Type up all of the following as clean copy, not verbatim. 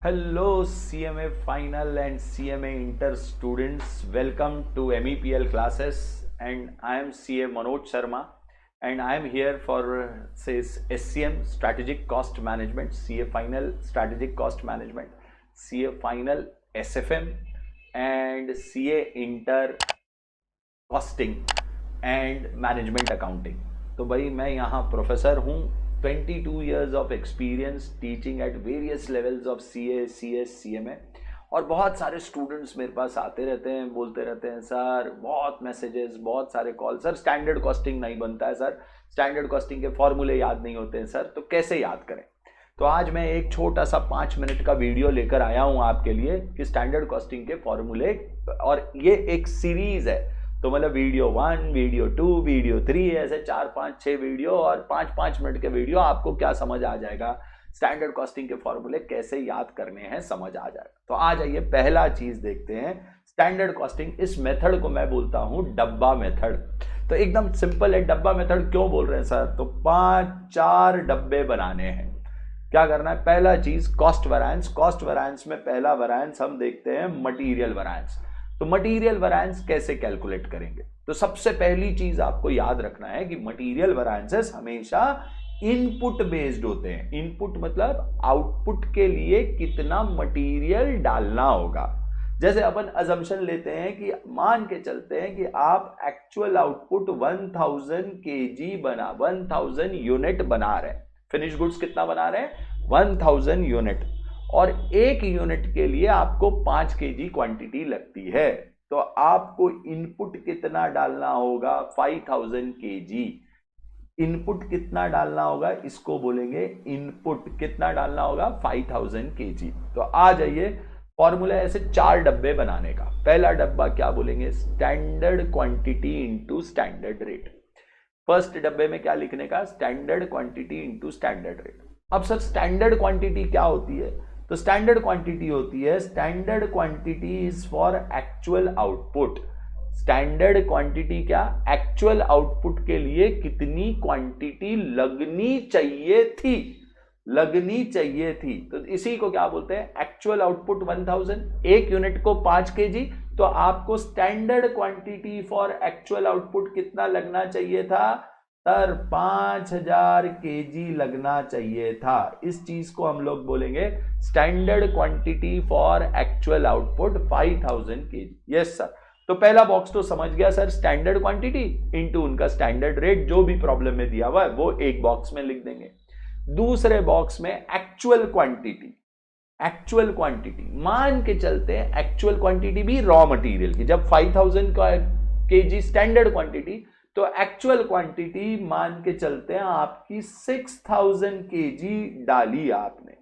Hello, CMA final and CMA inter students. Welcome to MEPL classes, and I am CA Manoj Sharma, and I am here for says SCM Strategic Cost Management, CA final Strategic Cost Management, CA final SFM, and CA inter Costing and Management Accounting. तो भाई मैं यहाँ professor हूँ, 22 years of experience teaching at various levels of CA, CS, CMA, और बहुत सारे students मेरे पास आते रहते हैं, बोलते रहते हैं सर बहुत मैसेजेस, बहुत सारे कॉल, सर स्टैंडर्ड कॉस्टिंग नहीं बनता है, सर स्टैंडर्ड कॉस्टिंग के फॉर्मूले याद नहीं होते हैं सर, तो कैसे याद करें। तो आज मैं एक छोटा सा 5 मिनट का वीडियो लेकर आया हूँ आपके लिए कि स्टैंडर्ड कॉस्टिंग के फॉर्मूले, और ये एक सीरीज है, तो मतलब वीडियो 1, वीडियो 2, वीडियो 3, ऐसे 4, 5, 6 वीडियो और 5-5 मिनट के वीडियो, आपको क्या समझ आ जाएगा, स्टैंडर्ड कॉस्टिंग के फॉर्मूले कैसे याद करने हैं समझ आ जाएगा। तो आ जाइए पहला चीज देखते हैं स्टैंडर्ड कॉस्टिंग। इस मेथड को मैं बोलता हूं डब्बा मेथड। तो एकदम सिंपल है। डब्बा मेथड क्यों बोल रहे हैं सर? तो 4 डब्बे बनाने हैं। क्या करना है? पहला चीज कॉस्ट वेरिएंस। कॉस्ट वेरिएंस में पहला वेरिएंस हम देखते हैं मटेरियल वेरिएंस। तो मटेरियल वेरिएंस कैसे कैलकुलेट करेंगे? तो सबसे पहली चीज आपको याद रखना है कि मटेरियल वेरिएंसेस हमेशा इनपुट बेस्ड होते हैं। इनपुट मतलब आउटपुट के लिए कितना मटेरियल डालना होगा। जैसे अपन अजम्पशन लेते हैं कि मान के चलते हैं कि आप एक्चुअल आउटपुट 1000 केजी 1000 यूनिट बना रहे हैं। फिनिश गुड्स कितना बना रहे हैं? 1000 यूनिट, और एक यूनिट के लिए आपको 5 केजी क्वांटिटी लगती है। तो आपको इनपुट कितना डालना होगा? 5000 केजी। इनपुट कितना डालना होगा? इसको बोलेंगे इनपुट। कितना डालना होगा? 5000 केजी। तो आ जाइए फॉर्मूला ऐसे 4 डब्बे बनाने का। पहला डब्बा क्या बोलेंगे? Standard quantity into standard rate. First डब्बे में क्या लिखने का? Standard quantity into standard rate. अब सर स्टैंडर्ड क्वांटिटी क्या होती है? तो स्टैंडर्ड क्वांटिटी होती है, standard quantity is for actual output. Standard quantity क्या? एक्चुअल आउटपुट के लिए कितनी क्वांटिटी लगनी चाहिए थी, लगनी चाहिए थी। तो इसी को क्या बोलते हैं? एक्चुअल आउटपुट 1000, एक यूनिट को 5 केजी, तो आपको standard quantity for actual output कितना लगना चाहिए था सर? 5000 केजी लगना चाहिए था। इस चीज को हम लोग बोलेंगे standard quantity for actual output 5000 KG. Yes sir. तो पहला बॉक्स तो समझ गया सर, स्टैंडर्ड क्वांटिटी इनटू उनका स्टैंडर्ड रेट, जो भी प्रॉब्लम में दिया हुआ है वो एक बॉक्स में लिख देंगे। दूसरे बॉक्स में एक्चुअल क्वांटिटी। एक्चुअल क्वांटिटी मान के चलते हैं, एक्चुअल क्वांटिटी भी रॉ मटेरियल की, जब 5000 का केजी स्टैंडर्ड क्वांटिटी, तो एक्चुअल क्वांटिटी मान के चलते हैं आपकी 6000 केजी डाली आपने।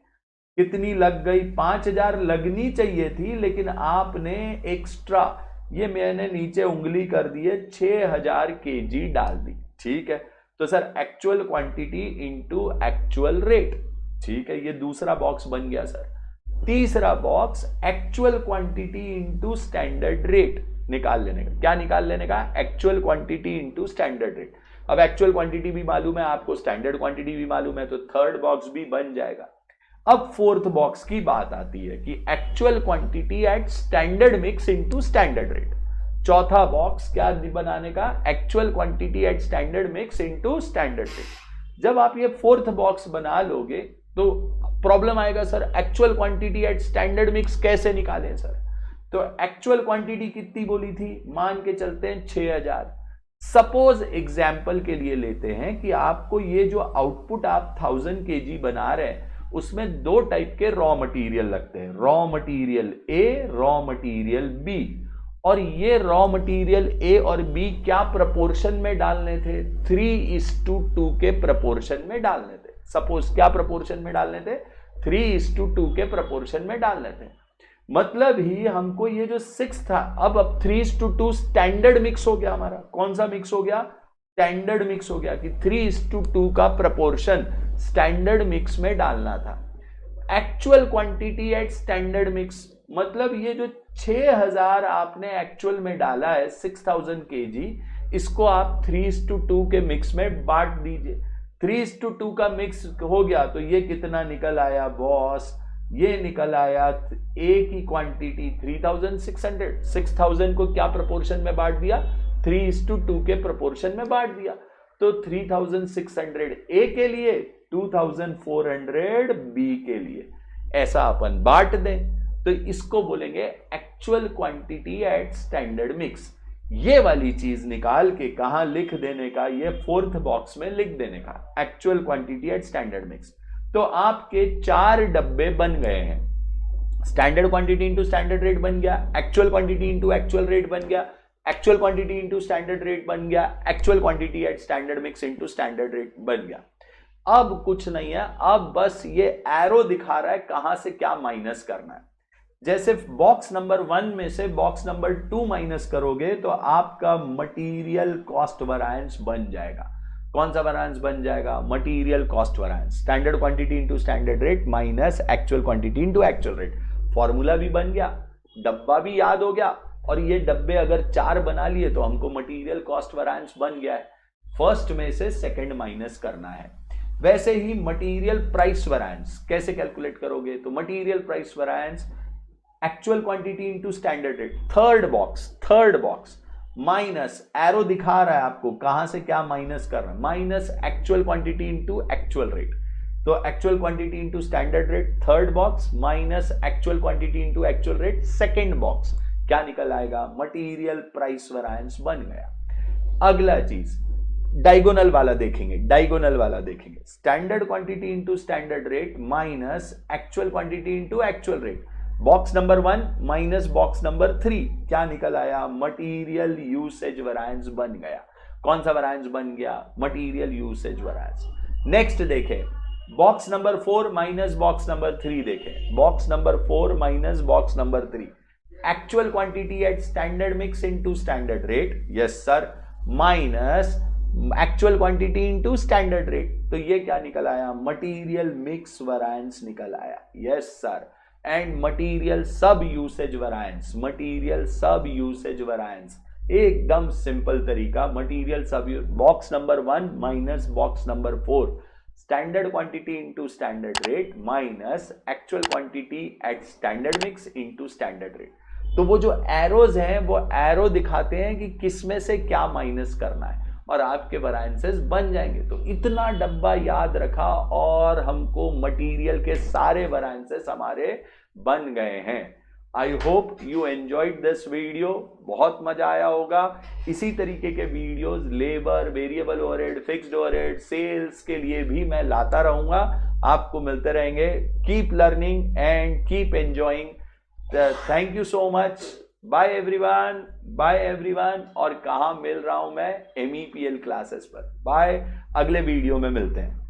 कितनी लग गई? 5000 लगनी चाहिए थी, लेकिन आपने एक्स्ट्रा, ये मैंने नीचे उंगली कर दी है, 6000 केजी डाल दी। ठीक है, तो sir actual quantity into actual rate. ठीक है, ये दूसरा बॉक्स बन गया सर। तीसरा box actual quantity into standard rate निकाल लेने का। क्या निकाल लेने का? Actual quantity into standard rate. अब एक्चुअल क्वांटिटी भी मालूम है आपको, स्टैंडर्ड क्वांटिटी भी मालूम है, तो थर्ड बॉक्स भी बन जाएगा। अब फोर्थ बॉक्स की बात आती है कि actual quantity eight standard mix into standard rate. चौथा बॉक्स क्या बनाने का? Actual quantity eight standard mix into standard rate. जब आप ये फोर्थ बॉक्स बना लोगे तो प्रॉब्लम आएगा sir, actual quantity eight standard mix कैसे निकालें सर? तो एक्चुअल क्वांटिटी कितनी बोली थी? मान के चलते हैं 6000। सपोज एग्जाम्पल के लिए लेते हैं कि आपको ये जो आउटपुट आप 1000 केजी बना रहे हैं, उसमें 2 टाइप के रॉ मटेरियल लगते हैं, raw material A, raw material B. और ये रॉ मटेरियल ए और बी क्या प्रपोर्शन में डालने थे? 3:2 के प्रपोर्शन में डालने थे। सपोज क्या प्रपोर्शन में डालने थे? 3:2 के प्रपोर्शन में डालने थे। मतलब ही हमको ये जो 6 था, अब 3:2 स्टैंडर्ड मिक्स हो गया हमारा। कौन सा मिक्स हो गया? स्टैंडर्ड मिक्स हो गया कि 3:2 का प्रपोर्शन स्टैंडर्ड मिक्स में डालना था। Actual quantity eight standard mix मतलब ये जो 6000 आपने एक्चुअल में डाला है 6000 केजी, इसको आप 3:2 के मिक्स में बांट दीजिए। 3:2 का मिक्स हो गया तो ये कितना निकल आया बॉस? ये निकल आया ए की क्वांटिटी 3600, 6000 को क्या प्रोपोर्शन में बांट दिया, 3:2 के प्रोपोर्शन में बांट दिया। तो 3600 ए के लिए, 2400 बी के लिए, ऐसा अपन बांट दें तो इसको बोलेंगे actual quantity eight standard mix. ये वाली चीज निकाल के कहां लिख देने का, ये 4th बॉक्स में लिख देने का, actual quantity eight standard mix. तो आपके 4 डब्बे बन गए हैं, standard quantity into standard rate बन गया, actual quantity into actual rate बन गया, actual quantity into standard rate बन गया, actual quantity eight standard mix into standard rate बन गया। अब कुछ नहीं है, अब बस ये एरो दिखा रहा है कहां से क्या माइनस करना है। जैसे बॉक्स नंबर 1 में से बॉक्स नंबर 2 माइनस करोगे तो आपका मटेरियल कॉस्ट वैरिएंस बन जाएगा। कौन सा वैरिएंस बन जाएगा, material cost variance, standard quantity into standard rate minus actual quantity into actual rate. Formula भी बन गया, डब्बा भी याद हो गया, और ये डब्बे अगर 4 बना लिए तो हमको मटेरियल कॉस्ट वैरिएंस बन गया है। फर्स्ट में से सेकंड माइनस करना है। वैसे ही मटेरियल प्राइस वैरिएंस कैसे कैलकुलेट करोगे, तो material price variance actual quantity into standard rate, third box minus, arrow दिखा रहा है आपको कहां से क्या माइनस कर रहा है, minus actual quantity into actual rate. तो actual quantity into standard rate third box, minus actual quantity into actual rate second box, क्या निकल आएगा, मटेरियल प्राइस वैरिएंस बन गया। अगला चीज डायगोनल वाला देखेंगे, standard quantity into standard rate minus actual quantity into actual rate, box number 1 minus box number 3, क्या निकल आया, मटेरियल यूसेज वैरिएंस बन गया। कौन सा वैरिएंस बन गया, मटेरियल यूसेज वैरिएंस। नेक्स्ट देखें, box number 4 minus box number 3 देखें, box number 4 minus box number 3, actual quantity eight standard mix into standard rate, yes sir, minus actual quantity into standard rate. तो ये क्या निकल आया, material mix variance निकल आया, yes sir. And material सब usage variance, एकदम सिंपल तरीका, मटेरियल सब box number 1 minus box number 4, standard quantity into standard rate minus actual quantity eight standard mix into standard rate. तो वो जो एरोज हैं वो एरो दिखाते हैं कि किसमें से क्या माइनस करना है, और आपके वैरिएंसेस बन जाएंगे। तो इतना डब्बा याद रखा और हमको मटेरियल के सारे वैरिएंसेस हमारे बन गए हैं। I hope you enjoyed this video, बहुत मजा आया होगा। इसी तरीके के videos labour, variable overhead, fixed overhead, sales के लिए भी मैं लाता रहूंगा, आपको मिलते रहेंगे। Keep learning and keep enjoying. Thank you so much, bye everyone. और कहां मिल रहा हूं मैं, MEPL क्लासेस पर। बाय, अगले वीडियो में मिलते हैं।